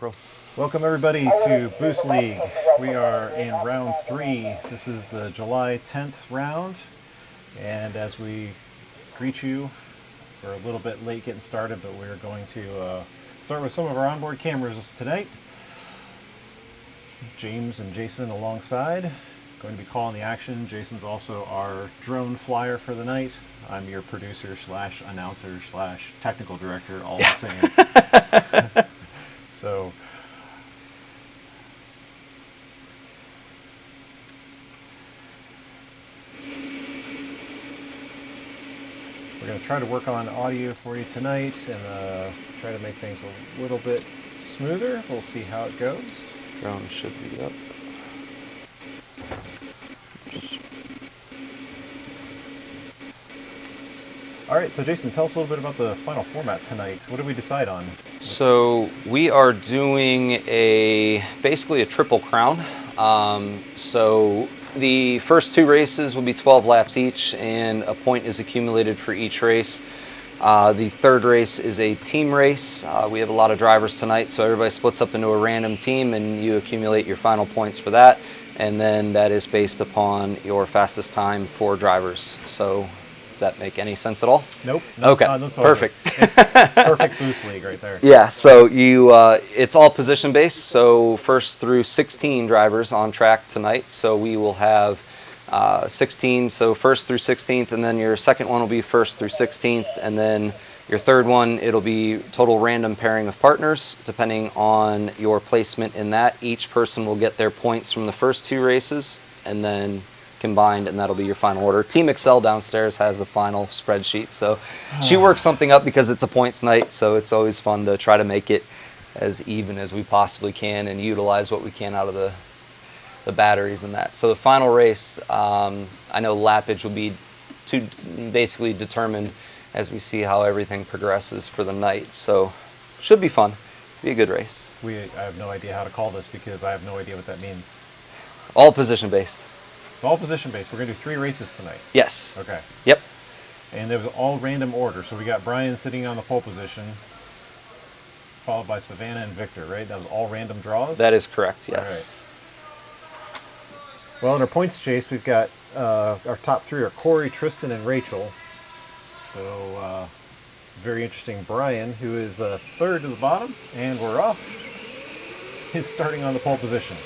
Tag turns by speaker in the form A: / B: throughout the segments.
A: GoPro.
B: Welcome everybody to Boost League. We are in round 3. This is the July 10th round. And as we greet you, we're a little bit late getting started, but we're going to start with some of our onboard cameras tonight. James and Jason alongside. Going to be calling the action. Jason's also our drone flyer for the night. I'm your producer slash announcer slash technical director, all the same. So we're going to try to work on audio for you tonight and try to make things a little bit smoother. We'll see how it goes.
A: Drone should be up.
B: All right, so Jason, tell us a little bit about the final format tonight. What did we decide on?
A: So we are doing basically a triple crown. So the first 2 races will be 12 laps each, and a point is accumulated for each race. The third race is a team race. We have a lot of drivers tonight, so everybody splits up into a random team, and you accumulate your final points for that. And then that is based upon your fastest time for drivers. So does that make any sense at all?
B: Nope.
A: Okay,
B: that's
A: perfect.
B: Perfect Boost League right there.
A: Yeah, so it's all position based. So first through 16 drivers on track tonight. So we will have 16, so first through 16th, and then your second one will be first through 16th, and then your third one, it'll be total random pairing of partners. Depending on your placement in that, each person will get their points from the first 2 races, and then combined, and that'll be your final order. Team Excel downstairs has the final spreadsheet, so she works something up because it's a points night, so it's always fun to try to make it as even as we possibly can and utilize what we can out of the batteries and that. So the final race, I know lappage will be basically determined as we see how everything progresses for the night. So should be fun. Be a good race.
B: I have no idea how to call this because I have no idea what that means.
A: All position based.
B: It's all position based. We're going to do 3 races tonight.
A: Yes.
B: Okay.
A: Yep.
B: And it was all random order. So we got Brian sitting on the pole position, followed by Savannah and Victor, right? That was all random draws?
A: That is correct, yes.
B: All right. Well, in our points chase, we've got our top 3 are Corey, Tristan, and Rachel. So, very interesting. Brian, who is 3rd to the bottom, and we're off. He's starting on the pole position.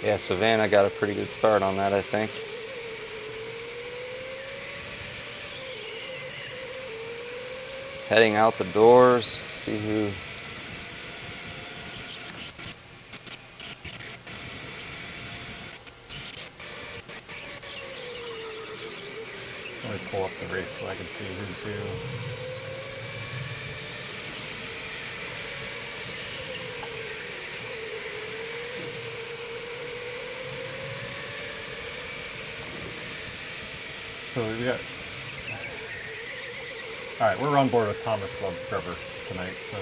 A: Yeah, Savannah got a pretty good start on that, I think. Heading out the doors, see who.
B: Let me pull up the race so I can see who's who. So we got. All right, we're on board with Thomas Grubber tonight, so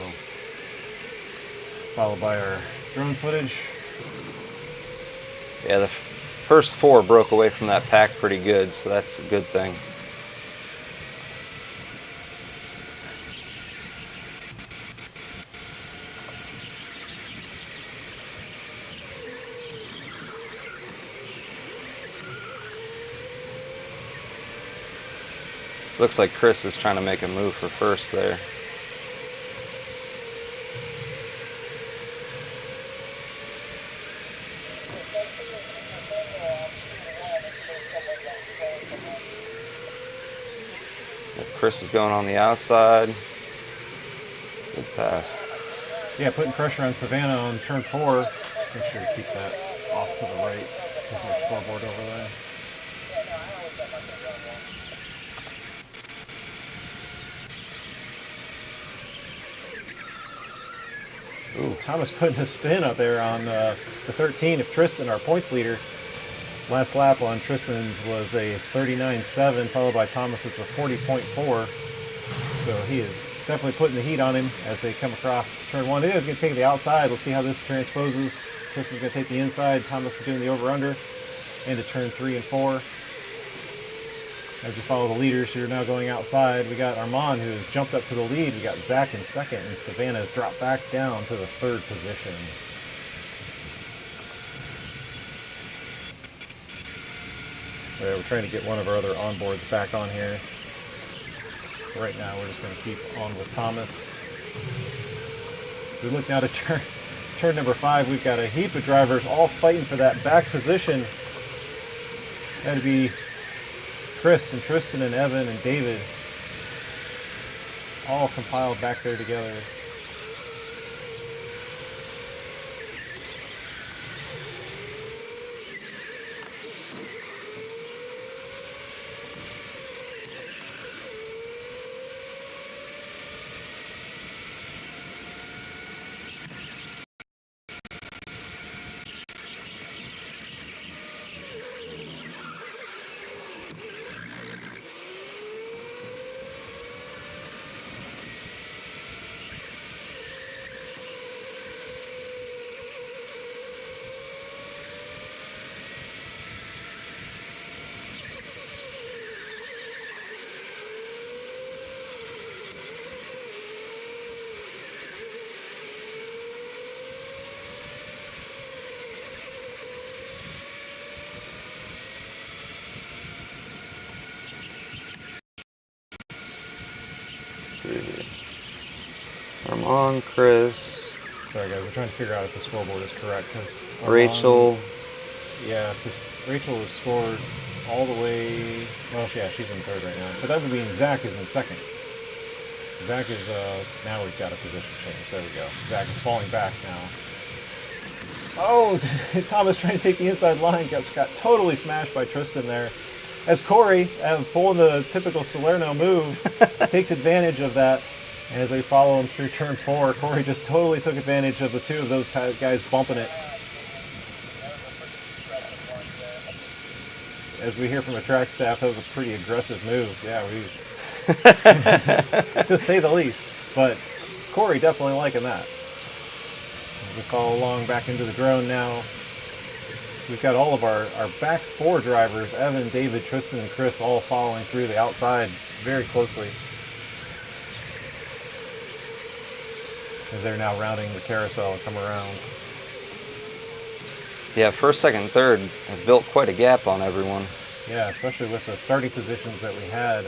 B: followed by our drone footage.
A: Yeah, the first 4 broke away from that pack pretty good, so that's a good thing. Looks like Chris is trying to make a move for first there. Chris is going on the outside. Good pass.
B: Yeah, putting pressure on Savannah on turn 4. Make sure you keep that off to the right. There's our scoreboard over there. Ooh, Thomas putting a spin up there on the 13 of Tristan, our points leader. Last lap on Tristan's was a 39.7, followed by Thomas, which was a 40.4. So he is definitely putting the heat on him as they come across turn 1. He's going to take the outside. Let's see how this transposes. Tristan's going to take the inside. Thomas is doing the over-under into turn 3 and 4. As we follow the leaders who are now going outside, we got Armand, who has jumped up to the lead. We got Zach in second, and Savannah has dropped back down to the third position. We're trying to get one of our other onboards back on here. Right now, we're just going to keep on with Thomas. We look now to turn number 5. We've got a heap of drivers all fighting for that back position. That'd be Chris and Tristan and Evan and David, all compiled back there together.
A: Armand, Chris.
B: Sorry guys, we're trying to figure out if the scoreboard is correct.
A: Rachel.
B: Yeah, because Rachel has scored all the way, well, yeah, she's in third right now. But that would mean Zach is in second. Zach is, now we've got a position change. There we go. Zach is falling back now. Oh, Thomas trying to take the inside line, got totally smashed by Tristan there. As Corey, pulling the typical Salerno move, takes advantage of that. And as they follow him through turn 4, Corey just totally took advantage of the two of those guys bumping it. As we hear from the track staff, that was a pretty aggressive move. Yeah, to say the least. But Corey definitely liking that. We follow along back into the drone now. We've got all of our back 4 drivers, Evan, David, Tristan, and Chris, all following through the outside very closely. As they're now rounding the carousel and come around.
A: Yeah, first, second, third have built quite a gap on everyone.
B: Yeah, especially with the starting positions that we had.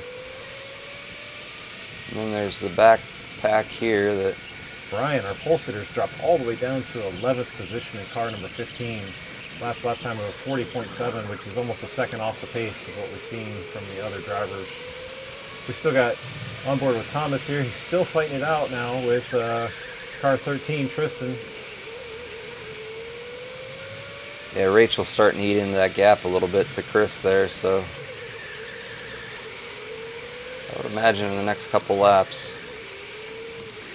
A: And then there's the back pack here that...
B: Brian, our pole sitters, dropped all the way down to 11th position in car number 15. Last lap time of 40.7, which is almost a second off the pace of what we've seen from the other drivers. We still got on board with Thomas here. He's still fighting it out now with car 13, Tristan.
A: Yeah, Rachel's starting to eat into that gap a little bit to Chris there, so I would imagine in the next couple laps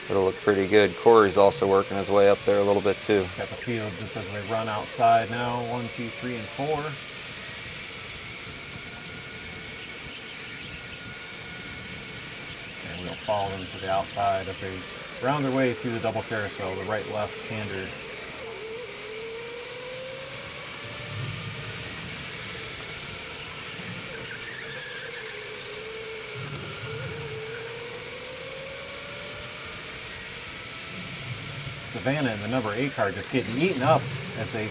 A: it'll look pretty good. Corey's also working his way up there a little bit too.
B: Got the field just as we run outside now, 1, 2, 3, and 4. And we'll follow them to the outside as they round their way through the double carousel, the right-left hander. Savannah in the number 8 car just getting eaten up as they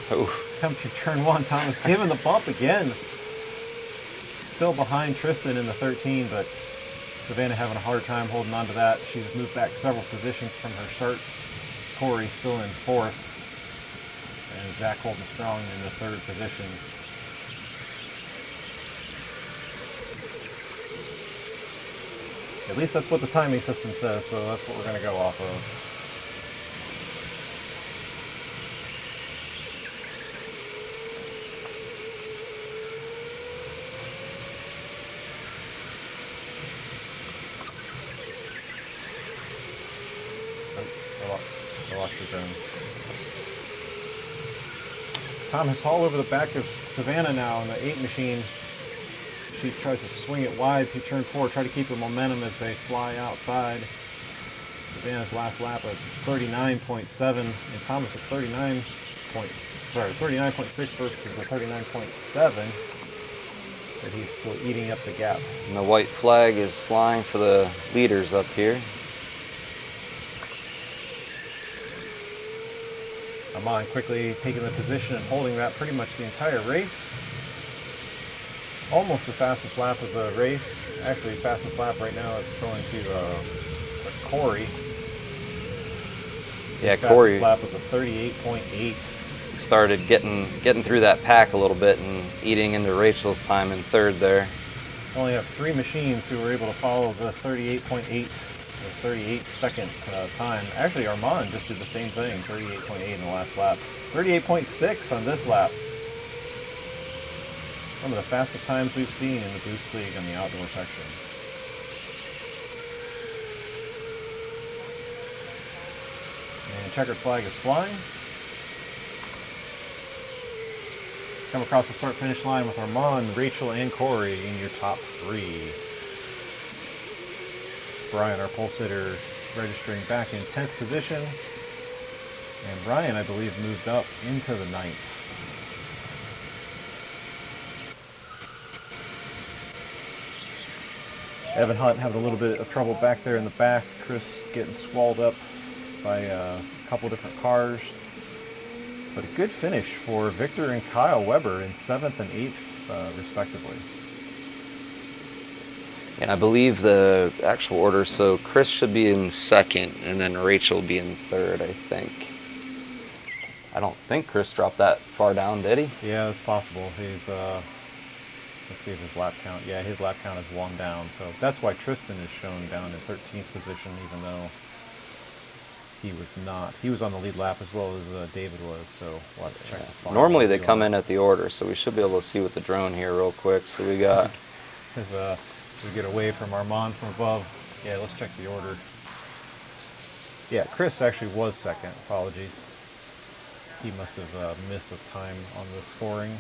B: come through turn 1. Thomas giving the bump again. Still behind Tristan in the 13, but Savannah having a hard time holding on to that. She's moved back several positions from her start. Corey still in 4th. And Zach holding strong in the 3rd position. At least that's what the timing system says, so that's what we're going to go off of. Thomas all over the back of Savannah now in the 8 machine. She tries to swing it wide through turn 4, try to keep the momentum as they fly outside. Savannah's last lap at 39.7 and Thomas at 39.6 versus the 39.7. but he's still eating up the gap.
A: And the white flag is flying for the leaders up here.
B: Amon quickly taking the position and holding that pretty much the entire race. Almost the fastest lap of the race. Actually, fastest lap right now is going to Corey.
A: Yeah,
B: His
A: Corey
B: fastest lap was a 38.8.
A: started getting through that pack a little bit and eating into Rachel's time in third there.
B: Only have 3 machines who were able to follow the 38.8 or 38-second time. Actually, Armand just did the same thing, 38.8 in the last lap. 38.6 on this lap. Some of the fastest times we've seen in the Boost League on the outdoor section. And checkered flag is flying. Come across the start-finish line with Armand, Rachel, and Corey in your top 3. Brian, our pole sitter, registering back in 10th position. And Brian, I believe, moved up into the 9th. Evan Hunt having a little bit of trouble back there in the back. Chris getting swallowed up by a couple different cars. But a good finish for Victor and Kyle Weber in 7th and 8th, respectively.
A: And I believe the actual order, so Chris should be in 2nd, and then Rachel will be in 3rd, I think. I don't think Chris dropped that far down, did he?
B: Yeah, that's possible. He's, let's see if his lap count, yeah, his lap count is 1 down. So that's why Tristan is shown down in 13th position, even though he was not. He was on the lead lap as well as David was, so we'll have to check the final.
A: Normally they come in at the order, so we should be able to see with the drone here real quick. So we got...
B: As we get away from Armand from above, yeah, let's check the order. Yeah, Chris actually was 2nd. Apologies. He must have missed a time on the scoring.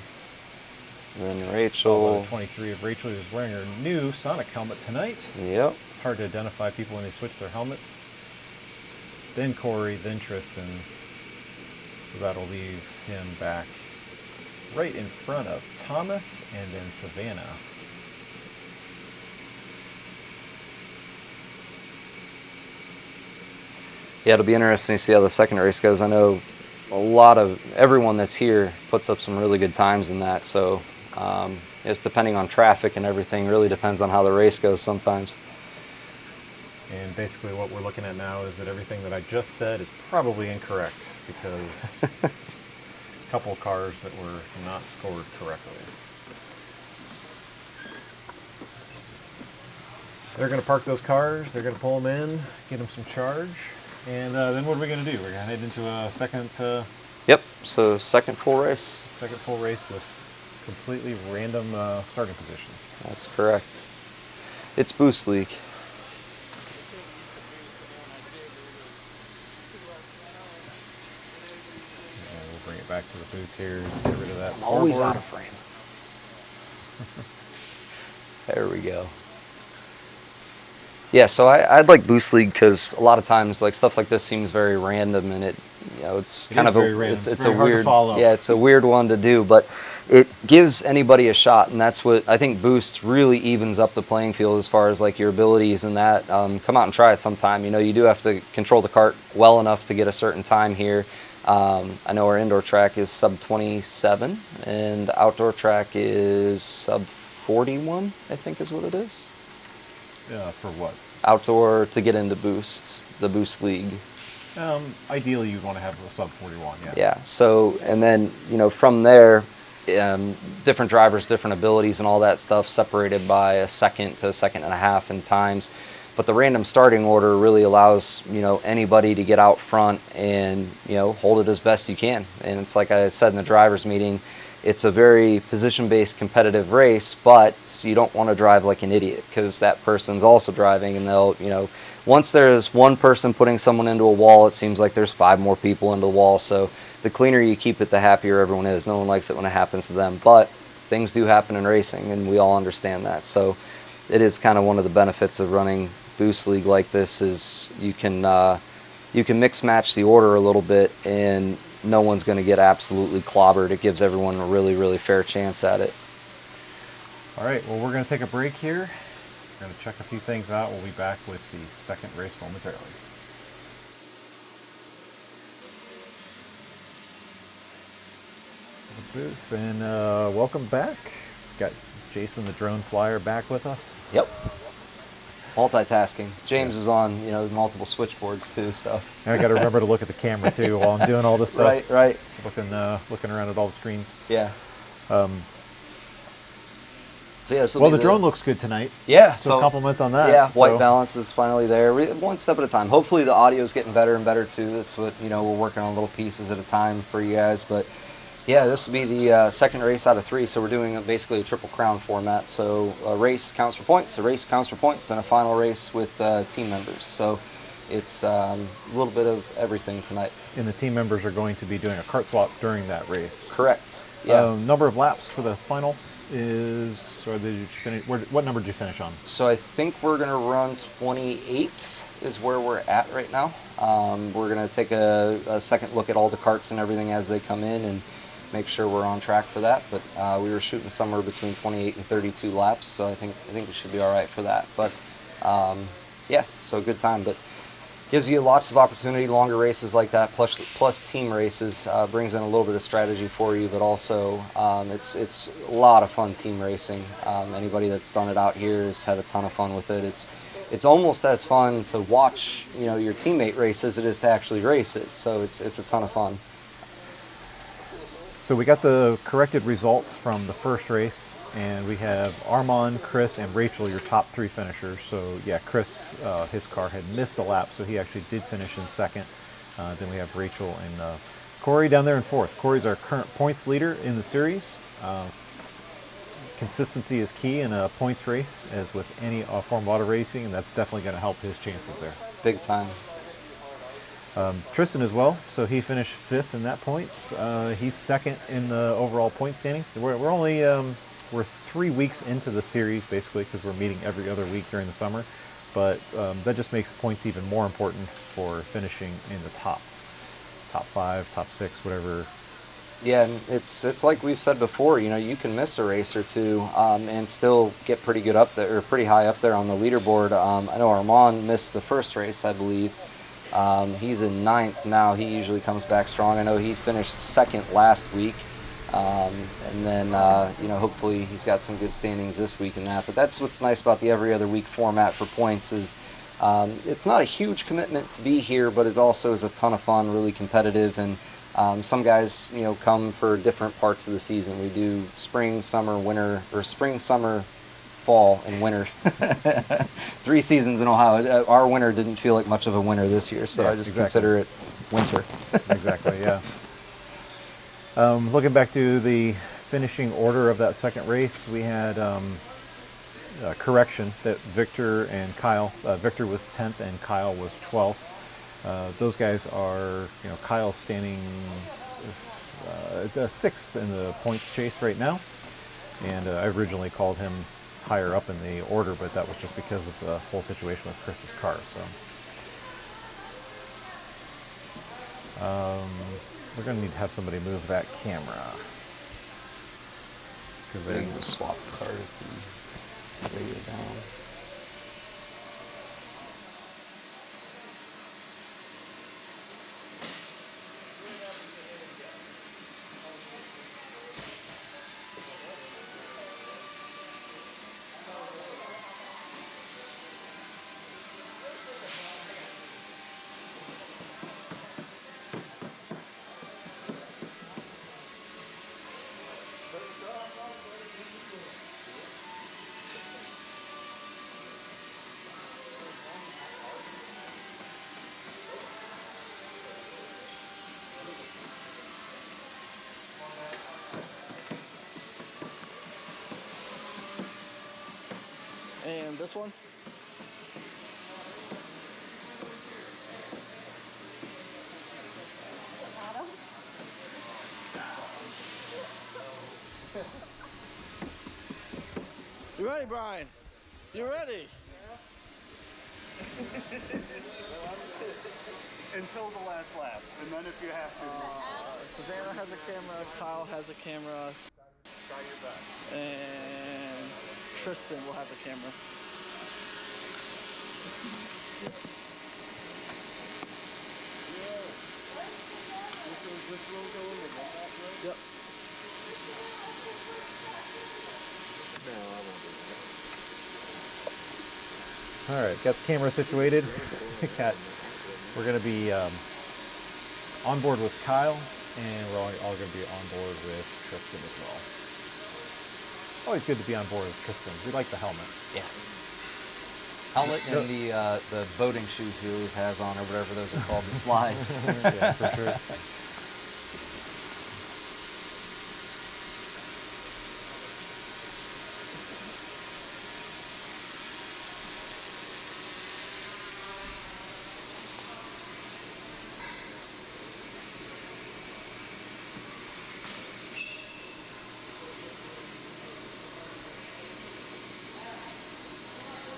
A: And then Rachel...
B: 23 of Rachel, who's wearing her new Sonic helmet tonight.
A: Yep.
B: It's hard to identify people when they switch their helmets. Then Corey, then Tristan. So that'll leave him back right in front of Thomas and then Savannah.
A: Yeah, it'll be interesting to see how the second race goes. I know everyone that's here puts up some really good times in that, so it's depending on traffic and everything, really depends on how the race goes sometimes.
B: And basically what we're looking at now is that everything that I just said is probably incorrect because a couple cars that were not scored correctly. They're going to park those cars, they're going to pull them in, get them some charge, and then what are we going to do? We're going to head into a second...
A: Yep, so second full race.
B: Second full race with completely random starting positions.
A: That's correct. It's Boost League.
B: Bring it back to the booth here. Get rid of that.
A: I'm always out of frame. There we go. Yeah, so I'd like Boost League because a lot of times like stuff like this seems very random, and it's kind of it's a weird, yeah, it's a weird one to do, but it gives anybody a shot, and that's what I think Boost really evens up the playing field as far as like your abilities and that. Come out and try it sometime. You do have to control the kart well enough to get a certain time here. I know our indoor track is sub 27 and the outdoor track is sub 41, I think is what it is.
B: For what?
A: Outdoor to get into Boost, the Boost League.
B: Ideally you'd want to have a sub 41, yeah.
A: Yeah, so, and then, from there, different drivers, different abilities and all that stuff separated by a second to a second and a half in times. But the random starting order really allows, anybody to get out front and, hold it as best you can. And it's like I said in the drivers meeting, it's a very position-based competitive race, but you don't want to drive like an idiot because that person's also driving and they'll, once there's one person putting someone into a wall, it seems like there's 5 more people into the wall. So the cleaner you keep it, the happier everyone is. No one likes it when it happens to them, but things do happen in racing and we all understand that. So it is kind of one of the benefits of running Boost League like this is you can mix match the order a little bit and no one's going to get absolutely clobbered. It gives everyone a really, really fair chance at it.
B: All right, well, we're going to take a break here. We're going to check a few things out. We'll be back with the second race momentarily. To the booth, and welcome back. Got Jason the drone flyer back with us.
A: Yep. Multitasking. James is on, multiple switchboards too, so.
B: And I got to remember to look at the camera too while I'm doing all this stuff.
A: Right.
B: Looking around at all the screens.
A: Yeah.
B: Well, the drone looks good tonight.
A: Yeah.
B: So compliments on that.
A: Yeah, white balance is finally there. One step at a time. Hopefully the audio is getting better and better too. That's what, we're working on little pieces at a time for you guys. But yeah, this will be the second race out of 3. So we're doing basically a Triple Crown format. So a race counts for points, a race counts for points, and a final race with team members. So it's a little bit of everything tonight.
B: And the team members are going to be doing a kart swap during that race.
A: Correct. Yeah.
B: Number of laps for the final is, or did you finish? What number did you finish on?
A: So I think we're going to run 28 is where we're at right now. We're going to take a second look at all the karts and everything as they come in and make sure we're on track for that. But we were shooting somewhere between 28 and 32 laps, so I think we should be all right for that. But yeah, so good time. But gives you lots of opportunity, longer races like that, plus team races, brings in a little bit of strategy for you, but also it's a lot of fun team racing. Anybody that's done it out here has had a ton of fun with it. It's almost as fun to watch your teammate race as it is to actually race it. So it's a ton of fun.
B: So we got the corrected results from the first race, and we have Armand, Chris, and Rachel, your top 3 finishers. So yeah, Chris, his car had missed a lap, so he actually did finish in second. Then we have Rachel and Corey down there in fourth. Corey's our current points leader in the series. Consistency is key in a points race, as with any form of auto racing, and that's definitely going to help his chances there.
A: Big time.
B: Tristan as well, so he finished 5th in that points. He's second in the overall point standings. We're only we're 3 weeks into the series basically, because we're meeting every other week during the summer, but that just makes points even more important for finishing in the top 5, top 6, whatever.
A: Yeah, and it's like we've said before. You can miss a race or two and still get pretty good up there, or pretty high up there on the leaderboard. I know Armand missed the first race, I believe. He's in 9th now. He usually comes back strong. I know he finished 2nd last week, and then hopefully he's got some good standings this week in that. But that's what's nice about the every other week format for points is it's not a huge commitment to be here, but it also is a ton of fun, really competitive, and some guys come for different parts of the season. We do spring, summer, winter, or spring, summer, fall, and winter. 3 seasons in Ohio. Our winter didn't feel like much of a winter this year, so I just consider it winter.
B: Exactly, yeah. Looking back to the finishing order of that second race, we had correction that Victor and Kyle, Victor was 10th and Kyle was 12th. Those guys are, Kyle standing 6th in the points chase right now, and I originally called him higher up in the order, but that was just because of the whole situation with Chris's car. So we're going to need to have somebody move that camera, because
A: they can swap the card and lay it down.
C: And this one? You ready, Brian? You ready?
D: Until the last lap, and then if you have to.
C: Savannah has a camera, Kyle has a camera.
D: Try your best.
C: And Tristan will have the camera. Yep.
B: All right, got the camera situated. We're going to be on board with Kyle, and we're all going to be on board with Tristan as well. Always good to be on board with Tristan. We like the helmet.
A: Yeah. Helmet and the boating shoes he always has on, or whatever those are called, the slides.
B: Yeah, for sure.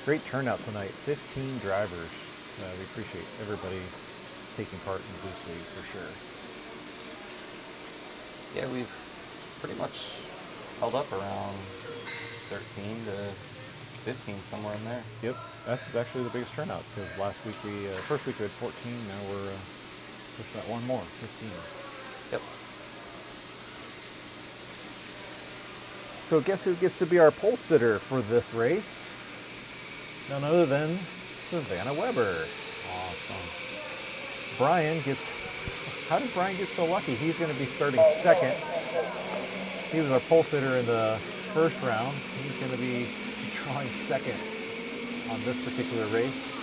B: Great turnout tonight, 15 drivers. We appreciate everybody taking part in the Boost League for sure.
A: Yeah, we've pretty much held up around 13 to 15, somewhere in there.
B: Yep, that's actually the biggest turnout because last week first week we had 14, now we're push that one more, 15.
A: Yep.
B: So guess who gets to be our pole sitter for this race? None other than Savannah Weber.
A: Awesome.
B: Brian gets, how did Brian get so lucky? He's going to be starting second. He was our pole sitter in the first round. He's going to be drawing second on this particular race.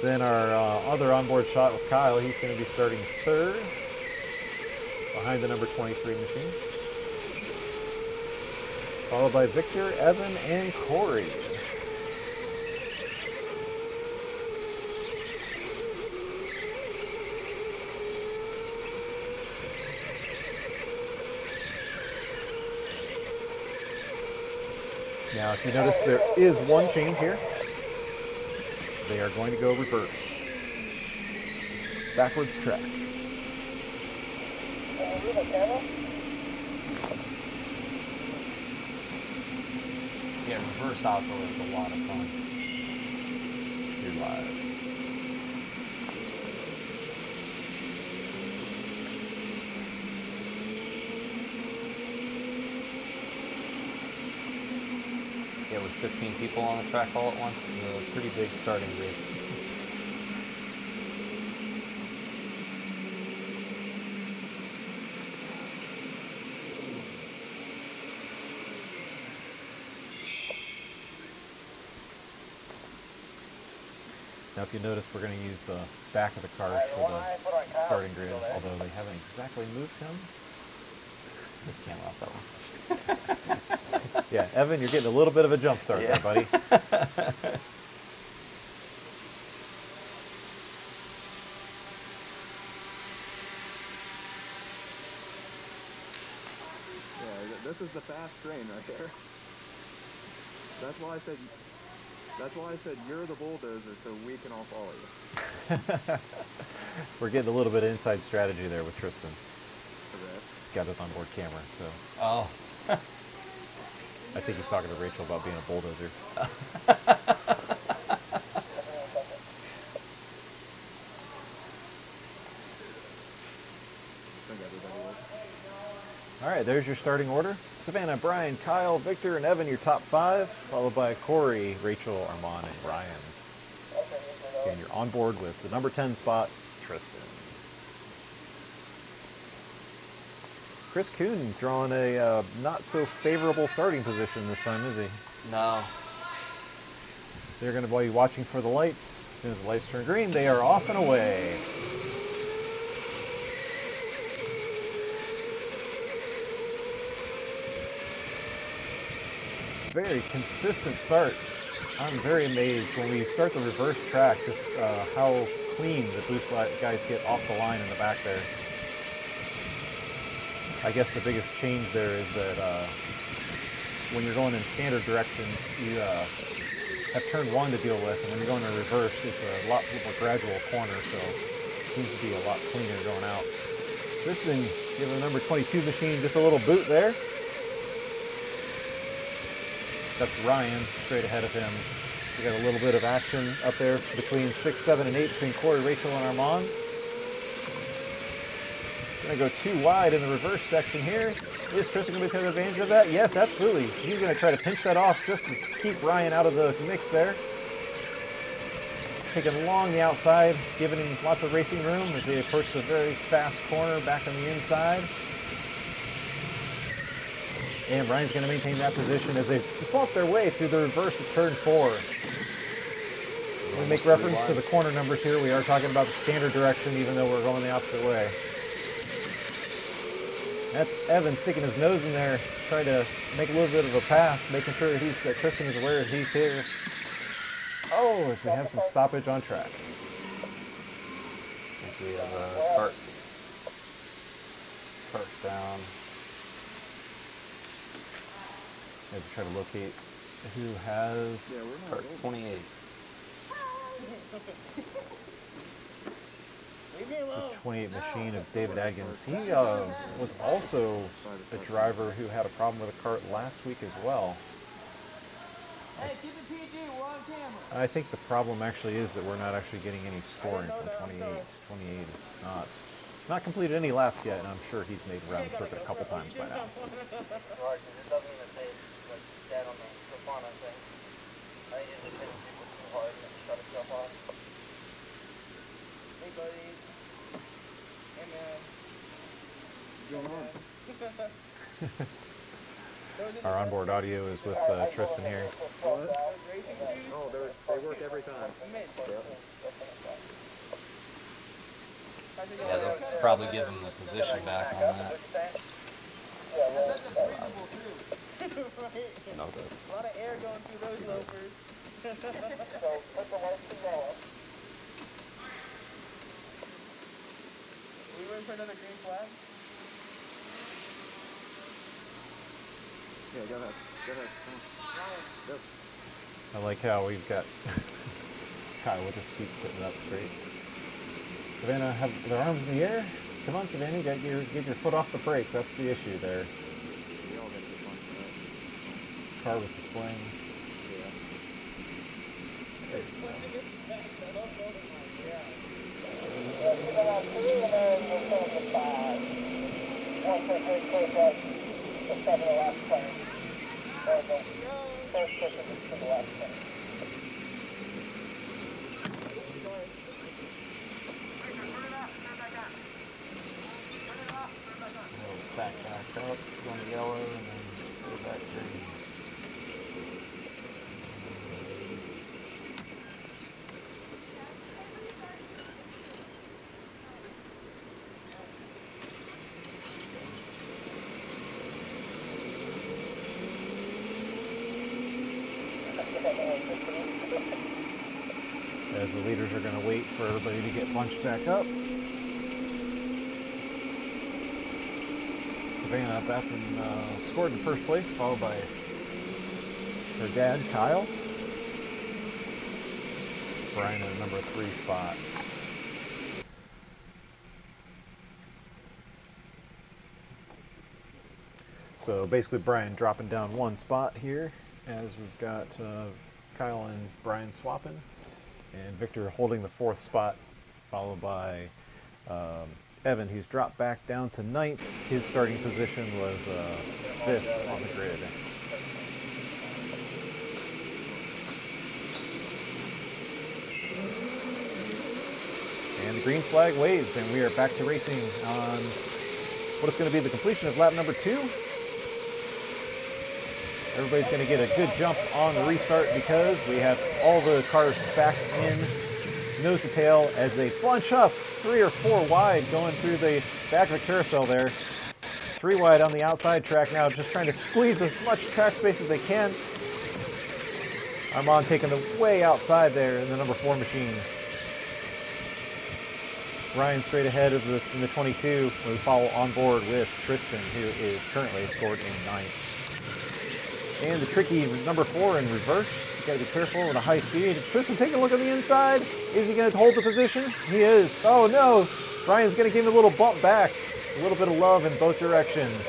B: Then our other onboard shot with Kyle, he's going to be starting third behind the number 23 machine. Followed by Victor, Evan, and Corey. Now, if you notice, there is one change here. They are going to go reverse. Backwards track.
A: Yeah, reverse outdoor is a lot of fun.
B: You're live.
A: Yeah, with 15 people on the track all at once, it's a pretty big starting grid.
B: Now, if you notice, we're going to use the back of the cars for the starting grid, although they haven't exactly moved him.
A: Put the camera off that one.
B: Yeah, Evan, you're getting a little bit of a jump start there, buddy.
E: Yeah, this is the fast train right there. That's why I said you're the bulldozer, so we can all follow you.
B: We're getting a little bit of inside strategy there with Tristan.
E: Correct.
B: He's got us on board camera, so
A: Oh.
B: I think he's talking to Rachel about being a bulldozer.
E: I think everybody was.
B: All right, there's your starting order. Savannah, Brian, Kyle, Victor, and Evan, your top five, followed by Corey, Rachel, Armand, and Brian. And you're on board with the number 10 spot, Tristan. Chris Kuhn drawing a not so favorable starting position this time, is he?
A: No.
B: They're going to be watching for the lights. As soon as the lights turn green, they are off and away. Very consistent start. I'm very amazed when we start the reverse track, just how clean the boost guys get off the line in the back there. I guess the biggest change there is that when you're going in standard direction, you have turn one to deal with, and when you're going in reverse, it's a lot more gradual corner, so it seems to be a lot cleaner going out. Tristan Giving the number 22 machine just a little boot there. That's Ryan straight ahead of him. We got a little bit of action up there between 6, 7, and 8 between Corey, Rachel, and Armand. Going to go too wide in the reverse section here. Is Tristan going to take advantage of that? Yes, absolutely. He's going to try to pinch that off just to keep Ryan out of the mix there. Taking along the outside, giving him lots of racing room as they approach the very fast corner back on the inside. And Ryan's going to maintain that position as they bump their way through the reverse of turn 4. When we make reference to the corner numbers here, we are talking about the standard direction even though we're going the opposite way. That's Evan sticking his nose in there, trying to make a little bit of a pass, making sure that Tristan is aware that he's here. Oh, as we have some stoppage on track.
A: I think we have a cart down.
B: As we try to locate who has
A: Cart 28.
B: the 28 machine of David Adkins. He was also a driver who had a problem with a cart last week as well.
C: Hey, keep it PG, we're on camera.
B: I think the problem actually is that we're not actually getting any scoring from 28. 28 is not completed any laps yet, and I'm sure he's made around the circuit a couple times by now.
D: Right, 'cause it doesn't even say like dead on the front of thing. I usually hit people too hard and shut itself off.
C: Hey, buddy. Hey, man.
E: What's going on?
B: Our onboard audio is with Tristan here.
E: What? Oh, they work every time. Yep.
A: Yeah, they'll probably give him the position back on that.
C: That's unbreathable, too.
A: No good.
C: A lot of air going through those loafers.
D: So put the lights to yellow.
C: We waiting for another green flag?
E: Yeah, go ahead. Go ahead. Yep.
B: I like how we've got Kyle with his feet sitting up straight. Savannah have their arms in the air. Come on, Savannah, you got get your foot off the brake. That's the issue there.
E: We all get this one.
B: Car was displaying.
E: Yeah.
A: We'll stack back up, go to yellow, and then go back green.
B: As the leaders are going to wait for everybody to get bunched back up. Savannah up and scored in first place, followed by her dad, Kyle. Brian in number 3 spot. So basically Brian dropping down 1 spot here as we've got Kyle and Brian swapping. And Victor holding the 4th spot, followed by Evan, who's dropped back down to 9th. His starting position was 5th on the grid. And the green flag waves, and we are back to racing on what is going to be the completion of lap number 2. Everybody's going to get a good jump on the restart because we have all the cars back in nose to tail as they bunch up 3 or 4 wide going through the back of the carousel there. 3 wide on the outside track now, just trying to squeeze as much track space as they can. Armand taking the way outside there in the number 4 machine. Ryan straight ahead of in the 22. We follow on board with Tristan, who is currently scored in 9th. And the tricky number 4 in reverse. You gotta be careful at a high speed. Tristan taking a look on the inside. Is he gonna hold the position? He is. Oh no! Ryan's gonna give him a little bump back. A little bit of love in both directions.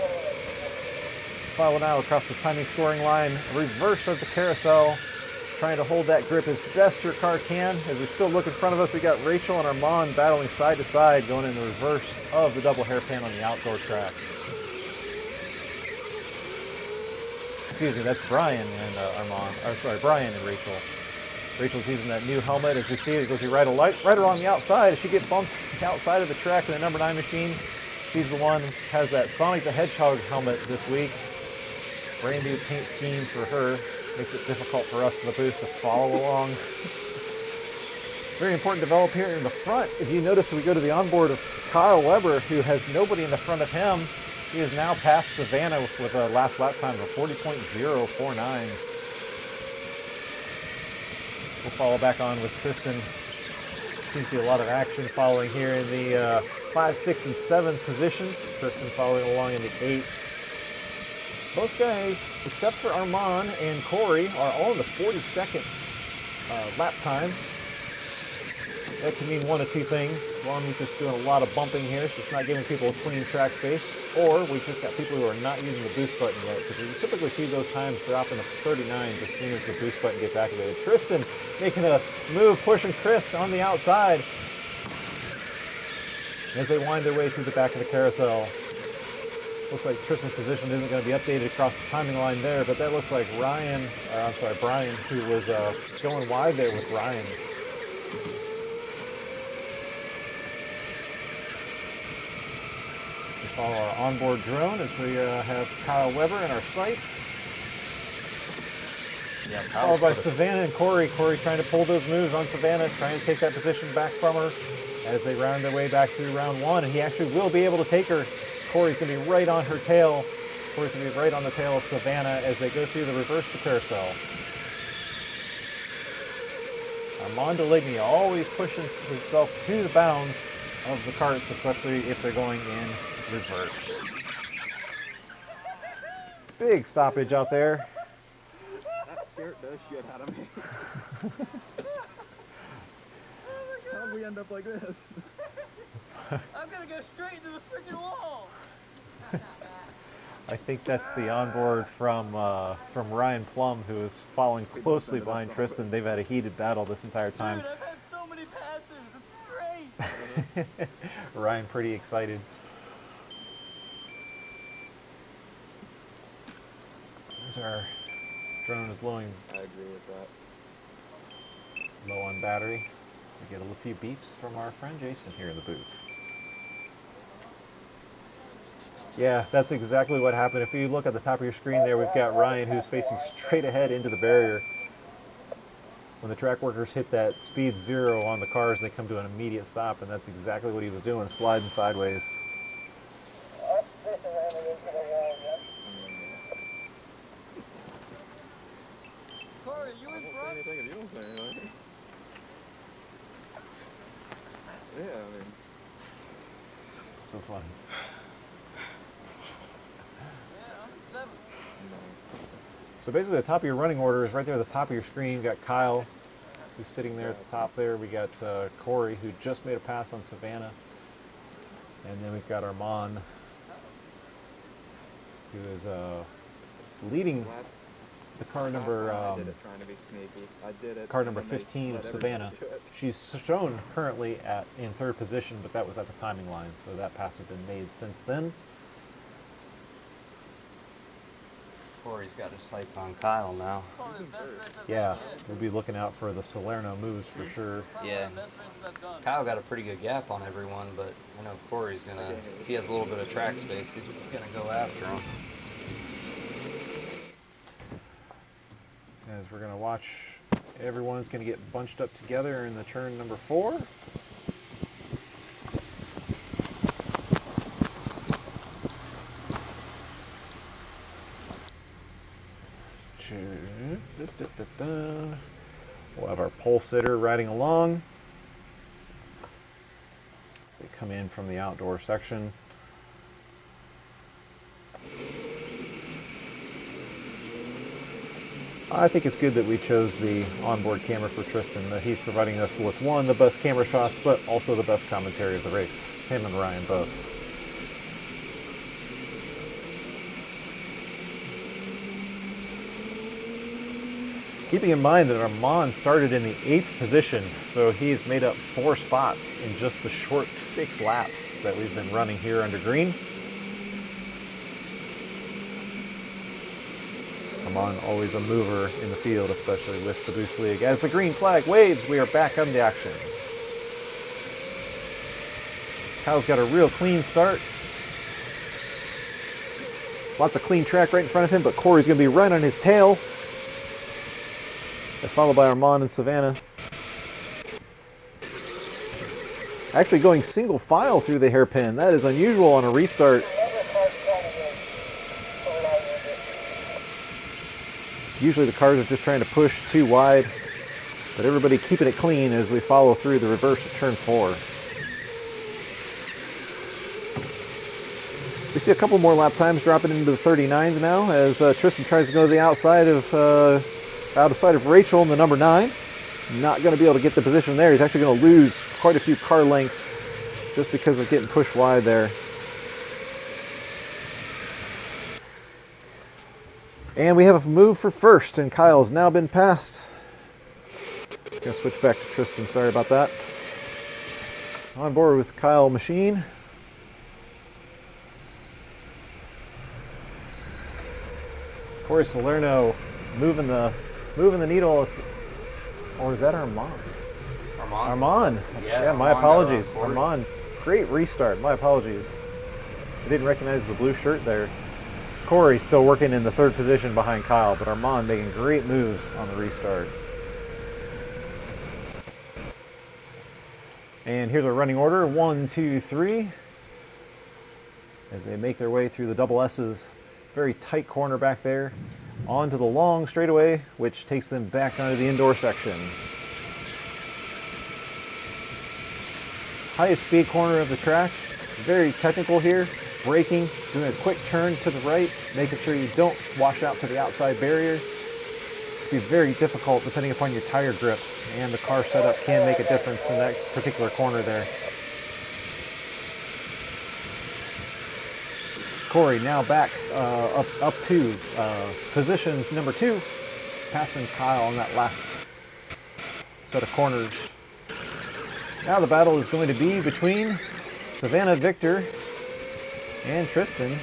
B: Follow now across the timing scoring line. Reverse of the carousel. Trying to hold that grip as best your car can. As we still look in front of us, we got Rachel and Armand battling side to side, going in the reverse of the double hairpin on the outdoor track. Excuse me, that's Brian and Brian and Rachel. Rachel's using that new helmet. As we see it goes right along the outside. As she gets bumped outside of the track in the number 9 machine, she's the one who has that Sonic the Hedgehog helmet this week. Brand new paint scheme for her. Makes it difficult for us in the booth to follow along. Very important develop here in the front. If you notice, we go to the onboard of Kyle Weber, who has nobody in the front of him. He has now passed Savannah with a last lap time of 40.049. We'll follow back on with Tristan. Seems to be a lot of action following here in the 5, 6, and 7 positions. Tristan following along in the 8th. Most guys, except for Armand and Corey, are all in the 42nd lap times. That can mean one of two things. One, we're just doing a lot of bumping here, so it's not giving people a clean track space. Or we just got people who are not using the boost button yet, because we typically see those times drop in the 39s as soon as the boost button gets activated. Tristan making a move, pushing Chris on the outside as they wind their way to the back of the carousel. Looks like Tristan's position isn't going to be updated across the timing line there, but that looks like Brian, who was going wide there with Ryan. We follow our onboard drone as we have Kyle Weber in our sights.
A: Yeah,
B: Followed by Savannah and Corey. Corey trying to pull those moves on Savannah, trying to take that position back from her as they round their way back through round 1, and he actually will be able to take her. Corey's going to be right on her tail. Corey's going to be right on the tail of Savannah as they go through the reverse of the carousel. Armand Deligny always pushing himself to the bounds of the karts, especially if they're going in reverse. Big stoppage out there.
E: That scared the shit out of me. How did we end up like this?
C: I'm gonna go straight into the freaking wall.
B: I think that's the onboard from Ryan Plum, who is following closely behind Tristan. They've had a heated battle this entire time.
C: Dude, I've had so many passes. It's great.
B: Ryan pretty excited. As our drone is low
E: I agree with that.
B: on battery. We get a few beeps from our friend Jason here in the booth. Yeah, that's exactly what happened. If you look at the top of your screen there, we've got Ryan who's facing straight ahead into the barrier. When the track workers hit that speed 0 on the cars, they come to an immediate stop, and that's exactly what he was doing, sliding sideways.
C: Corey, you in front?
E: Anything if you don't say anything. Yeah, I mean.
B: So funny.
C: Yeah, I'm in 7th.
B: So basically the top of your running order is right there at the top of your screen. You've got Kyle, who's sitting there at the top there. We got Corey, who just made a pass on Savannah. And then we've got Armand, who is leading the car number
E: I did it trying to be sneaky. I did it.
B: car number
E: and they
B: 15 of
E: let everybody
B: Savannah.
E: do it.
B: She's shown currently in 3rd position, but that was at the timing line, so that pass has been made since then.
A: Corey's got his sights on Kyle now.
C: Probably the best race I've
B: Yeah,
C: done yet.
B: we'll be looking out for the Salerno moves for sure.
C: Probably
A: Yeah.
C: one of the best races I've done.
A: Kyle got a pretty good gap on everyone, but I know Corey's gonna, if he has a little bit of track space, he's gonna go after him.
B: As we're going to watch, everyone's going to get bunched up together in the turn number 4. We'll have our pole sitter riding along as they come in from the outdoor section. I think it's good that we chose the onboard camera for Tristan, that he's providing us with, one, the best camera shots, but also the best commentary of the race. Him and Ryan both. Keeping in mind that Armand started in the 8th position, so he's made up 4 spots in just the short 6 laps that we've been running here under green. Armand always a mover in the field, especially with the Boost League. As the green flag waves, we are back on the action. Kyle's got a real clean start. Lots of clean track right in front of him, but Corey's going to be right on his tail. That's followed by Armand and Savannah. Actually going single file through the hairpin. That is unusual on a restart. Usually the cars are just trying to push too wide, but everybody keeping it clean as we follow through the reverse of turn 4. We see a couple more lap times dropping into the 39s now as Tristan tries to go to the outside of Rachel in the number 9. Not going to be able to get the position there. He's actually going to lose quite a few car lengths just because of getting pushed wide there. And we have a move for first, and Kyle's now been passed. Going to switch back to Tristan, sorry about that. On board with Kyle Machine. Corey Salerno moving the needle, or is that Armand? Armand. Yeah, my apologies. Armand, great restart. My apologies. I didn't recognize the blue shirt there. Corey still working in the 3rd position behind Kyle, but Armand making great moves on the restart. And here's our running order: 1, 2, 3. As they make their way through the double S's. Very tight corner back there, onto the long straightaway, which takes them back onto the indoor section. Highest speed corner of the track, very technical here, braking, doing a quick turn to the right, making sure you don't wash out to the outside barrier. It can be very difficult depending upon your tire grip, and the car setup can make a difference in that particular corner there. Corey now back up to position number 2, passing Kyle on that last set of corners. Now the battle is going to be between Savannah, Victor, and Tristan.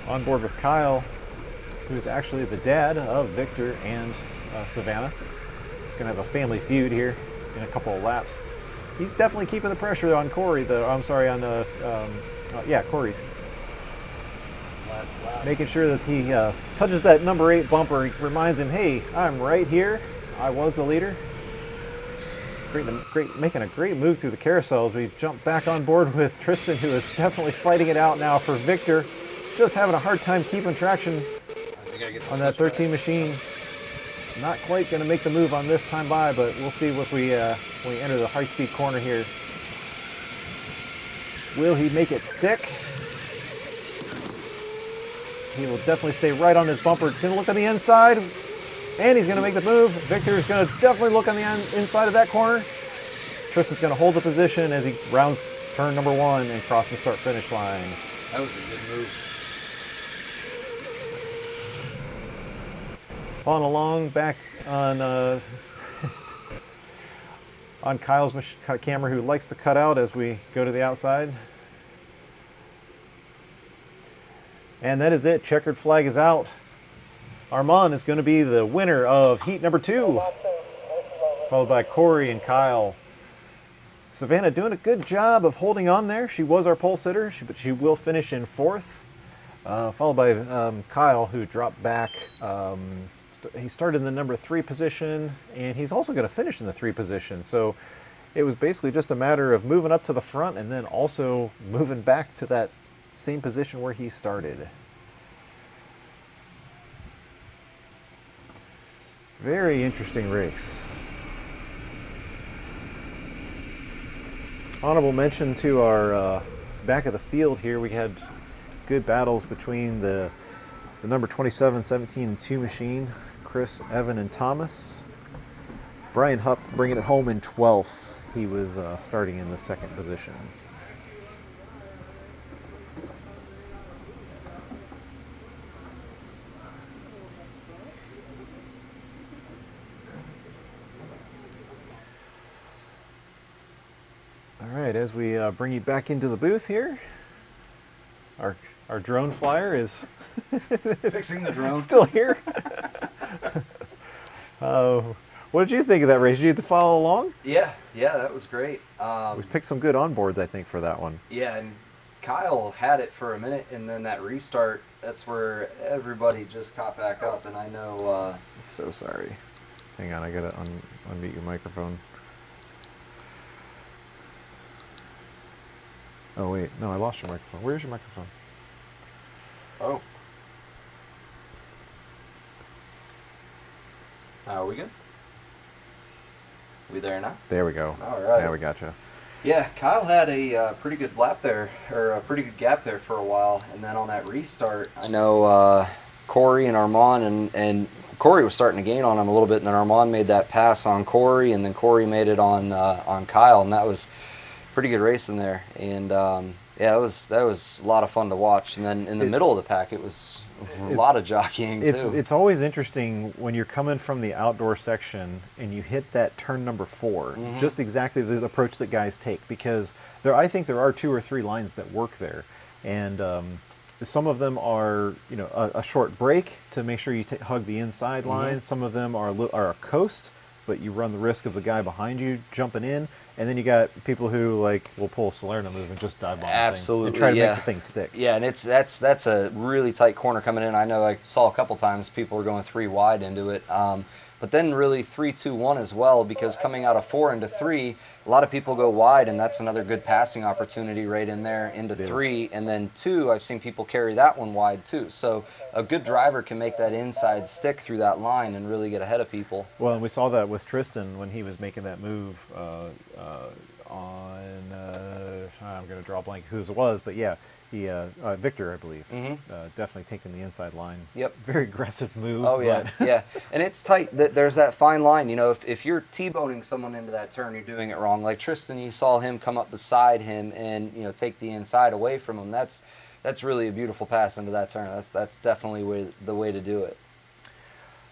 B: On board with Kyle, who is actually the dad of Victor and Savannah. He's going to have a family feud here in a couple of laps. He's definitely keeping the pressure on Corey, though. I'm sorry, on Corey's.
C: Last lap.
B: Making sure that he touches that number 8 bumper. He reminds him, hey, I'm right here. I was the leader. Making a great move through the carousels. We jump back on board with Tristan, who is definitely fighting it out now for Victor. Just having a hard time keeping traction on that 13 machine. Not quite going to make the move on this time by, but we'll see if we enter the high-speed corner here. Will he make it stick? He will definitely stay right on this bumper. Going to look on the inside, and he's going to make the move. Victor's going to definitely look on the inside of that corner. Tristan's going to hold the position as he rounds turn number 1 and cross the start-finish line.
C: That was a good move.
B: Following along back on on Kyle's camera, who likes to cut out as we go to the outside. And that is it. Checkered flag is out. Armand is going to be the winner of heat number 2, followed by Corey and Kyle. Savannah doing a good job of holding on there. She was our pole sitter, but she will finish in 4th, followed by Kyle, who dropped back. He started in the number 3 position, and he's also going to finish in the 3 position. So it was basically just a matter of moving up to the front and then also moving back to that same position where he started. Very interesting race. Honorable mention to our back of the field here. We had good battles between the number 27, 17, and 2 machine, Chris, Evan, and Thomas. Brian Hupp bringing it home in 12th. He was starting in the 2nd position. right, as we bring you back into the booth here, our drone flyer is
A: Fixing the drone.
B: still here. What did you think of that race? Did you get to follow along?
A: Yeah, that was great.
B: We picked some good onboards, I think, for that one.
A: Yeah, and Kyle had it for a minute, and then that restart, that's where everybody just caught back up, and I know...
B: So sorry. Hang on, I gotta unmute your microphone. Oh wait, no, I lost your microphone. Where's your microphone?
A: Oh. Are we good? We there now?
B: There we go.
A: All right.
B: Now we gotcha.
A: Yeah, Kyle had a pretty good lap there, or a pretty good gap there for a while, and then on that restart, I know Corey and Armand, and Corey was starting to gain on him a little bit, and then Armand made that pass on Corey, and then Corey made it on Kyle, and that was a pretty good race in there. And yeah, that was a lot of fun to watch. And then in the middle of the pack, it was a lot of jockeying too.
B: It's always interesting when you're coming from the outdoor section and you hit that turn number 4, just exactly the approach that guys take, because I think there are 2 or 3 lines that work there, and some of them are a short break to make sure you hug the inside line. Some of them are a coast, but you run the risk of the guy behind you jumping in. And then you got people who will pull a Salerno move and just dive bomb
A: Absolutely,
B: and try to make the thing stick.
A: Yeah, and that's a really tight corner coming in. I know I saw a couple times people were going 3 wide into it. But then really 3, 2, 1 as well, because coming out of 4 into 3, a lot of people go wide, and that's another good passing opportunity right in there into 3. And then 2, I've seen people carry that one wide too. So a good driver can make that inside stick through that line and really get ahead of people.
B: Well, and we saw that with Tristan when he was making that move on, I'm going to draw a blank whose it was, but yeah, Victor, I believe, definitely taking the inside line.
A: Yep.
B: Very aggressive move.
A: Oh, yeah, yeah. And it's tight. There's that fine line. If you're T-boning someone into that turn, you're doing it wrong. Like Tristan, you saw him come up beside him and, take the inside away from him. That's really a beautiful pass into that turn. That's definitely the way to do it.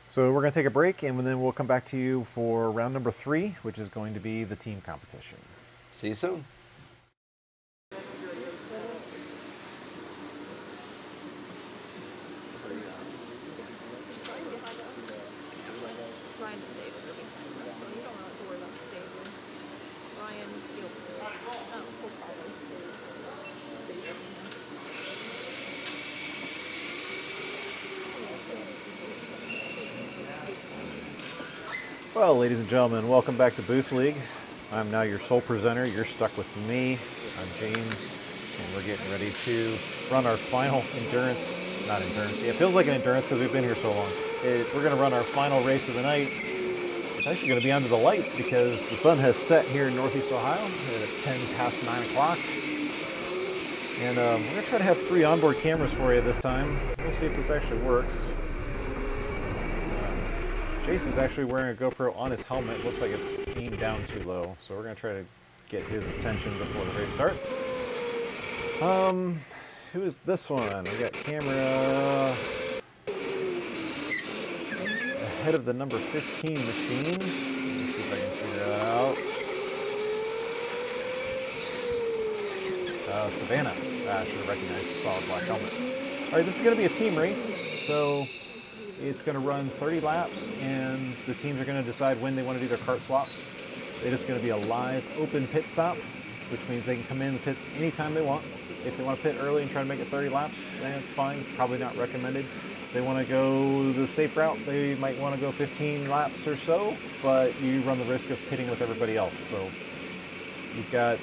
B: So we're going to take a break, and then we'll come back to you for round number 3, which is going to be the team competition.
A: See you soon.
F: Ryan and David are behind us, so you don't have to worry about David. Ryan, full power.
B: Well, ladies and gentlemen, welcome back to Boost League. I'm now your sole presenter. You're stuck with me. I'm James, and we're getting ready to run our final endurance. Not endurance. Yeah, it feels like an endurance because we've been here so long. We're going to run our final race of the night. It's actually going to be under the lights because the sun has set here in Northeast Ohio at 10 past 9 o'clock. And we're going to try to have 3 onboard cameras for you this time. We'll see if this actually works. Jason's actually wearing a GoPro on his helmet. Looks like it's aimed down too low. So we're going to try to get his attention before the race starts. Who is this one? We got camera ahead of the number 15 machine. Let me see if I can figure that out. Savannah. I should have recognized the solid black helmet. All right, this is going to be a team race. So it's going to run 30 laps, and the teams are going to decide when they want to do their kart swaps. It is going to be a live, open pit stop, which means they can come in the pits anytime they want. If they want to pit early and try to make it 30 laps, then it's fine. Probably not recommended. If they want to go the safe route, they might want to go 15 laps or so, but you run the risk of pitting with everybody else. So you've got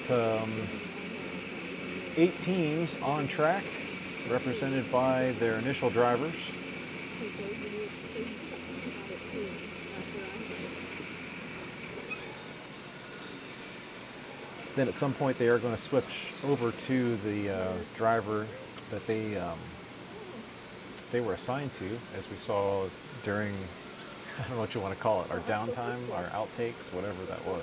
B: 8 teams on track, represented by their initial drivers. Then at some point they are going to switch over to the driver that they were assigned to, as we saw during, I don't know what you want to call it, our downtime, our outtakes, whatever that was.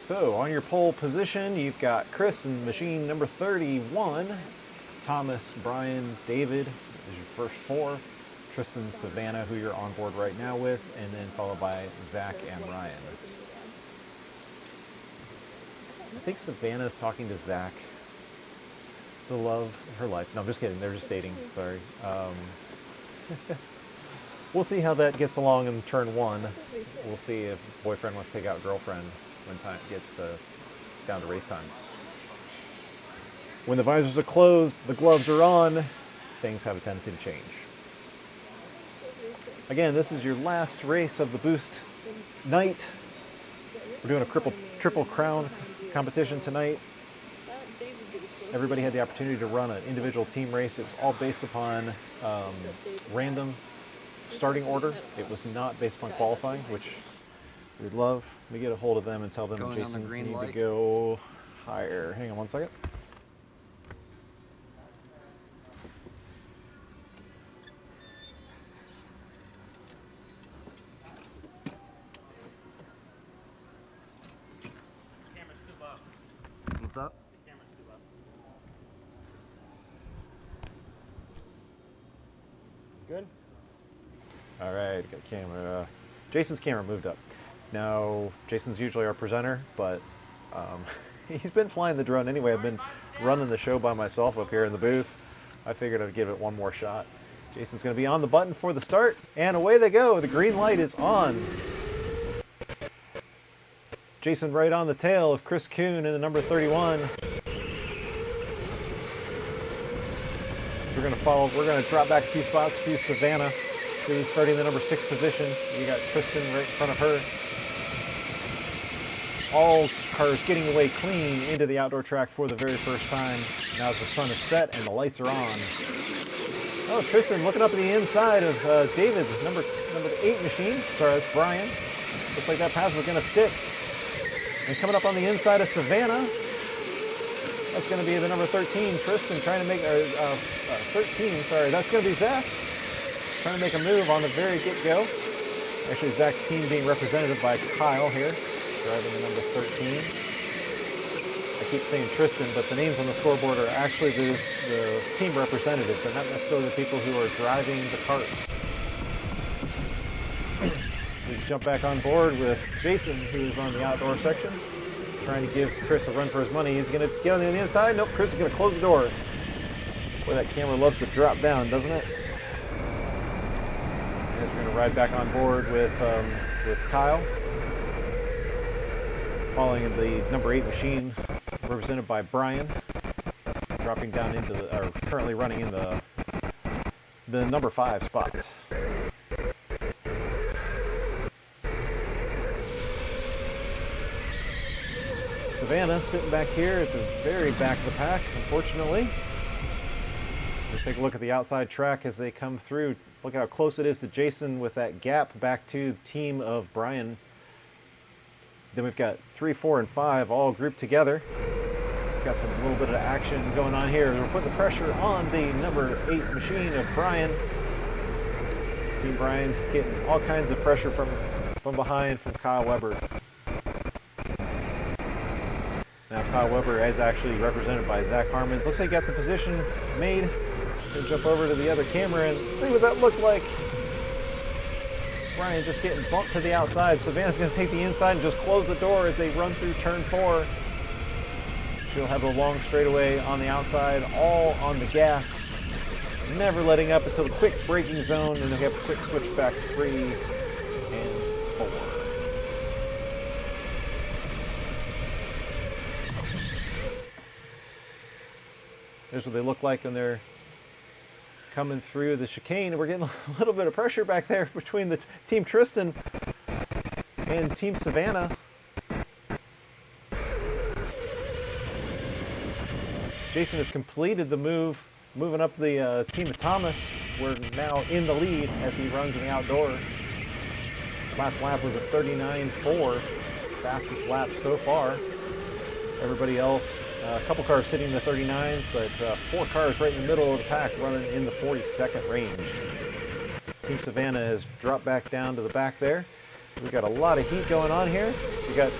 B: So on your pole position, you've got Chris in machine number 31, Thomas, Brian, David is your first 4. Tristan and Savannah, who you're on board right now with, and then followed by Zach and Ryan. I think Savannah's talking to Zach, the love of her life. No, I'm just kidding. They're just dating. Sorry. We'll see how that gets along in turn one. We'll see if boyfriend wants to take out girlfriend when time gets down to race time. When the visors are closed, the gloves are on, things have a tendency to change. Again, this is your last race of the boost night. We're doing a triple crown competition tonight. Everybody had the opportunity to run an individual team race. It was all based upon random starting order. It was not based upon qualifying, which we'd love. We get a hold of them and tell them Jason's need to go higher. Hang on one second.
A: What's up?
B: Good. All right, got camera. Jason's camera moved up. Now, Jason's usually our presenter, but he's been flying the drone anyway. I've been running the show by myself up here in the booth. I figured I'd give it one more shot. Jason's going to be on the button for the start, and away they go. The green light is on. Jason right on the tail of Chris Kuhn in the number 31. We're going to drop back a few spots to Savannah, who's starting the number 6 position. You got Tristan right in front of her. All cars getting away clean into the outdoor track for the very first time. Now the sun is set and the lights are on. Oh, Tristan looking up at the inside of David, number 8 machine. Sorry, that's Brian. Looks like that pass is going to stick. And coming up on the inside of Savannah, that's going to be the number 13, Tristan, trying to make, 13, sorry, that's going to be Zach, trying to make a move on the very get-go. Actually, Zach's team being represented by Kyle here, driving the number 13. I keep saying Tristan, but the names on the scoreboard are actually the team representatives, and not necessarily the people who are driving the karts. We jump back on board with Jason, who's on the outdoor section, trying to give Chris a run for his money. He's going to get on the inside. Nope, Chris is going to close the door. Boy, that camera loves to drop down, doesn't it? And we're going to ride back on board with Kyle, following the number 8 machine, represented by Brian, dropping down into or currently running in the number 5 spot. Savannah sitting back here at the very back of the pack, unfortunately. Let's take a look at the outside track as they come through. Look how close it is to Jason with that gap back to the team of Brian. Then we've got 3, 4, and 5 all grouped together. We've got some little bit of action going on here. We're putting the pressure on the number 8 machine of Brian. Team Brian getting all kinds of pressure from behind from Kyle Weber. Now Kyle Weber is actually represented by Zach Harmons. Looks like he got the position made. Gonna jump over to the other camera and see what that looked like. Brian just getting bumped to the outside. Savannah's gonna take the inside and just close the door as they run through turn 4. She'll have a long straightaway on the outside, all on the gas. Never letting up until the quick braking zone, and they'll have a quick switch back 3 and 4. There's what they look like when they're coming through the chicane. We're getting a little bit of pressure back there between the Team Tristan and Team Savannah. Jason has completed the move, moving up the Team of Thomas. We're now in the lead as he runs in the outdoor. Last lap was a 39.4, fastest lap so far. Everybody else, a couple cars sitting in the 39s, but 4 cars right in the middle of the pack running in the 42nd range. Team Savannah has dropped back down to the back there. We've got a lot of heat going on here. We got,